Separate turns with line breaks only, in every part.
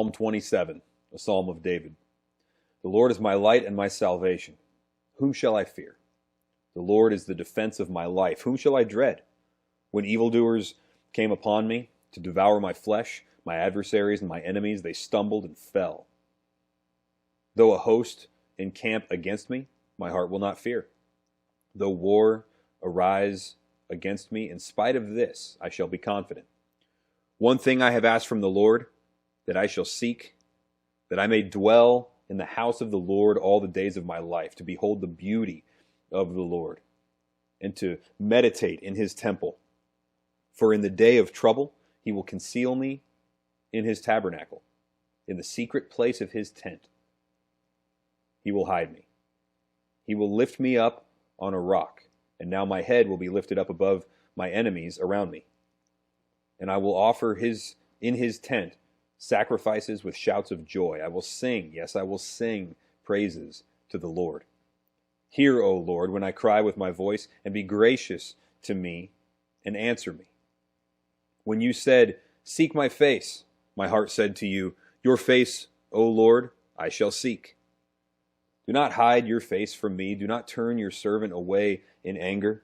Psalm 27, a psalm of David. The Lord is my light and my salvation. Whom shall I fear? The Lord is the defense of my life. Whom shall I dread? When evildoers came upon me to devour my flesh, my adversaries and my enemies, they stumbled and fell. Though a host encamp against me, my heart will not fear. Though war arise against me, in spite of this, I shall be confident. One thing I have asked from the Lord, that I shall seek, that I may dwell in the house of the Lord all the days of my life, to behold the beauty of the Lord, and to meditate in his temple. For in the day of trouble he will conceal me in his tabernacle. In the secret place of his tent he will hide me. He will lift me up on a rock, and now my head will be lifted up above my enemies around me. And I will offer in his tent sacrifices with shouts of joy. I will sing, yes, I will sing praises to the Lord. Hear, O Lord, when I cry with my voice, and be gracious to me and answer me. When you said, seek my face, my heart said to you, your face, O Lord, I shall seek. Do not hide your face from me. Do not turn your servant away in anger.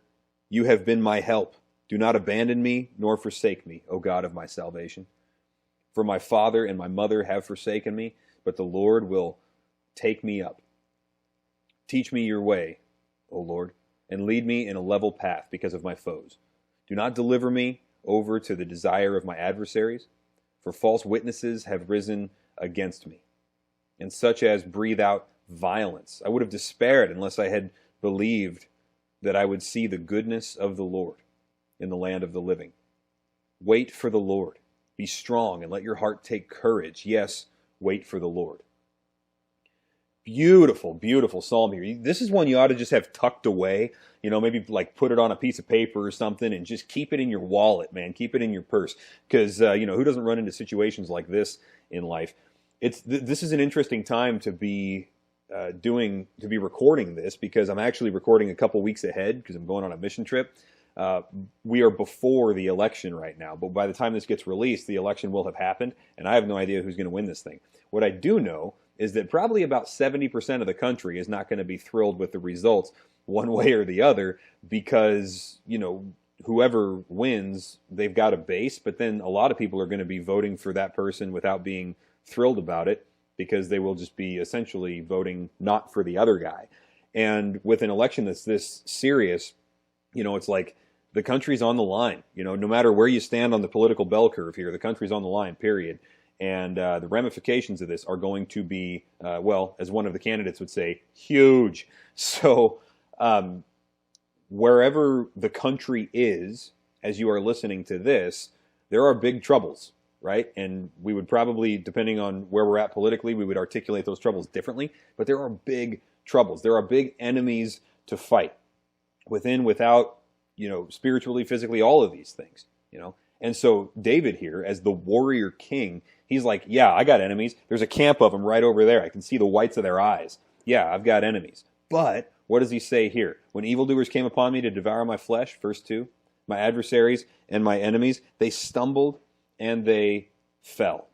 You have been my help. Do not abandon me, nor forsake me, O God of my salvation. For my father and my mother have forsaken me, but the Lord will take me up. Teach me your way, O Lord, and lead me in a level path because of my foes. Do not deliver me over to the desire of my adversaries, for false witnesses have risen against me, and such as breathe out violence. I would have despaired unless I had believed that I would see the goodness of the Lord in the land of the living. Wait for the Lord. Be strong and let your heart take courage. Yes, wait for the Lord. Beautiful, beautiful psalm here. This is one you ought to just have tucked away. Maybe like put it on a piece of paper or something and just keep it in your wallet, man. Keep it in your purse. Because, who doesn't run into situations like this in life? This is an interesting time to be recording this, because I'm actually recording a couple weeks ahead because I'm going on a mission trip. We are before the election right now, but by the time this gets released, the election will have happened, and I have no idea who's going to win this thing. What I do know is that probably about 70% of the country is not going to be thrilled with the results one way or the other, because, whoever wins, they've got a base, but then a lot of people are going to be voting for that person without being thrilled about it, because they will just be essentially voting not for the other guy. And with an election that's this serious, it's like the country's on the line. No matter where you stand on the political bell curve here, the country's on the line, period. And the ramifications of this are going to be, as one of the candidates would say, huge. So wherever the country is, as you are listening to this, there are big troubles, right? And we would probably, depending on where we're at politically, we would articulate those troubles differently. But there are big troubles. There are big enemies to fight. Within, without, spiritually, physically, all of these things, And so David here, as the warrior king, he's like, yeah, I got enemies. There's a camp of them right over there. I can see the whites of their eyes. Yeah, I've got enemies. But what does he say here? When evildoers came upon me to devour my flesh, verse 2, my adversaries and my enemies, they stumbled and they fell.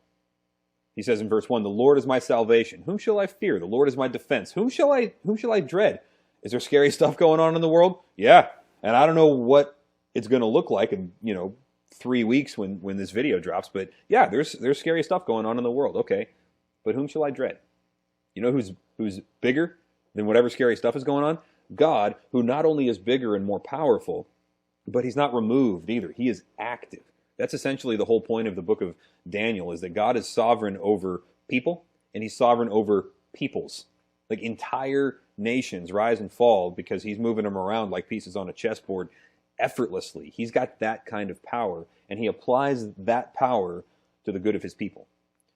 He says in verse 1, the Lord is my salvation. Whom shall I fear? The Lord is my defense. Whom shall I dread? Is there scary stuff going on in the world? Yeah. And I don't know what it's going to look like in, 3 weeks when this video drops. But yeah, there's scary stuff going on in the world. Okay. But whom shall I dread? Who's bigger than whatever scary stuff is going on? God, who not only is bigger and more powerful, but he's not removed either. He is active. That's essentially the whole point of the book of Daniel, is that God is sovereign over people, and he's sovereign over peoples. Like entire nations rise and fall because he's moving them around like pieces on a chessboard effortlessly. He's got that kind of power, and he applies that power to the good of his people.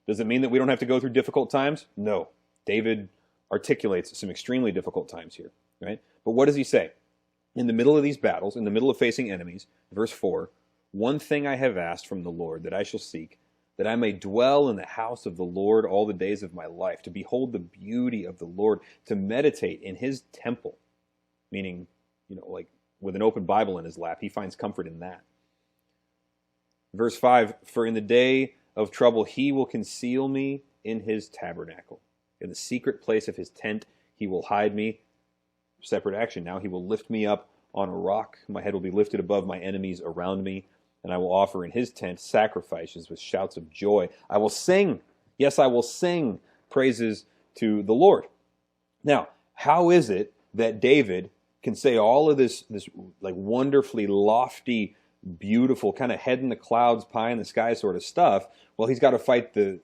Does it mean that we don't have to go through difficult times? No. David articulates some extremely difficult times here, right? But what does he say? In the middle of these battles, in the middle of facing enemies, verse 4, one thing I have asked from the Lord that I shall seek, that I may dwell in the house of the Lord all the days of my life, to behold the beauty of the Lord, to meditate in his temple. Meaning, like with an open Bible in his lap, he finds comfort in that. Verse 5, for in the day of trouble, he will conceal me in his tabernacle. In the secret place of his tent, he will hide me. Separate action now. He will lift me up on a rock. My head will be lifted above my enemies around me, and I will offer in his tent sacrifices with shouts of joy. I will sing. Yes, I will sing praises to the Lord. Now, how is it that David can say all of this like wonderfully lofty, beautiful, kind of head in the clouds, pie in the sky sort of stuff? Well, he's got to fight the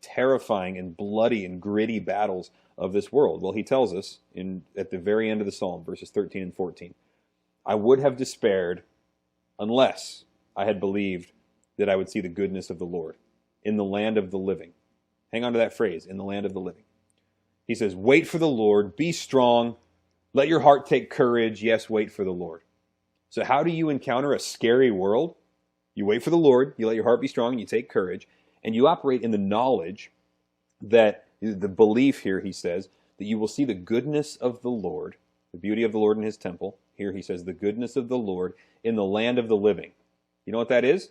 terrifying and bloody and gritty battles of this world. Well, he tells us at the very end of the psalm, verses 13 and 14, I would have despaired unless I had believed that I would see the goodness of the Lord in the land of the living. Hang on to that phrase, in the land of the living. He says, wait for the Lord, be strong, let your heart take courage. Yes, wait for the Lord. So how do you encounter a scary world? You wait for the Lord, you let your heart be strong, and you take courage, and you operate in the knowledge that, the belief here, he says, that you will see the goodness of the Lord, the beauty of the Lord in his temple. Here he says, the goodness of the Lord in the land of the living. You know what that is?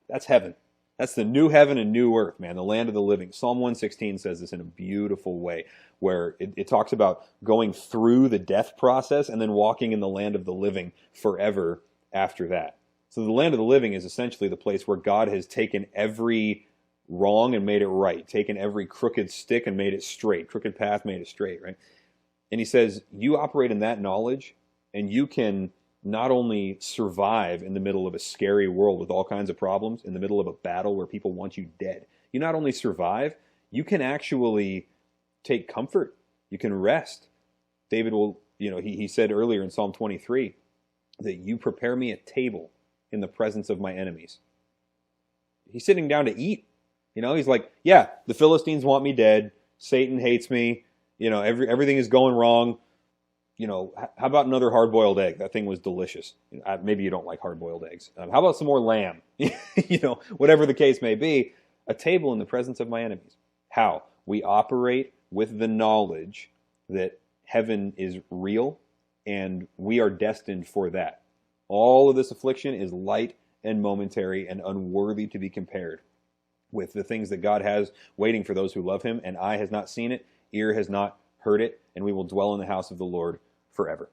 That's heaven. That's the new heaven and new earth, man, the land of the living. Psalm 116 says this in a beautiful way, where it talks about going through the death process and then walking in the land of the living forever after that. So the land of the living is essentially the place where God has taken every wrong and made it right, taken every crooked stick and made it straight, crooked path made it straight, right? And he says, you operate in that knowledge, and you can not only survive in the middle of a scary world with all kinds of problems, in the middle of a battle where people want you dead. You not only survive, you can actually take comfort. You can rest. David will, he said earlier in Psalm 23 that you prepare me a table in the presence of my enemies. He's sitting down to eat. He's like, yeah, the Philistines want me dead. Satan hates me. Everything is going wrong. How about another hard-boiled egg? That thing was delicious. Maybe you don't like hard-boiled eggs. How about some more lamb? Whatever the case may be, a table in the presence of my enemies. How? We operate with the knowledge that heaven is real, and we are destined for that. All of this affliction is light and momentary and unworthy to be compared with the things that God has waiting for those who love him, and eye has not seen it, ear has not heard it, and we will dwell in the house of the Lord forever.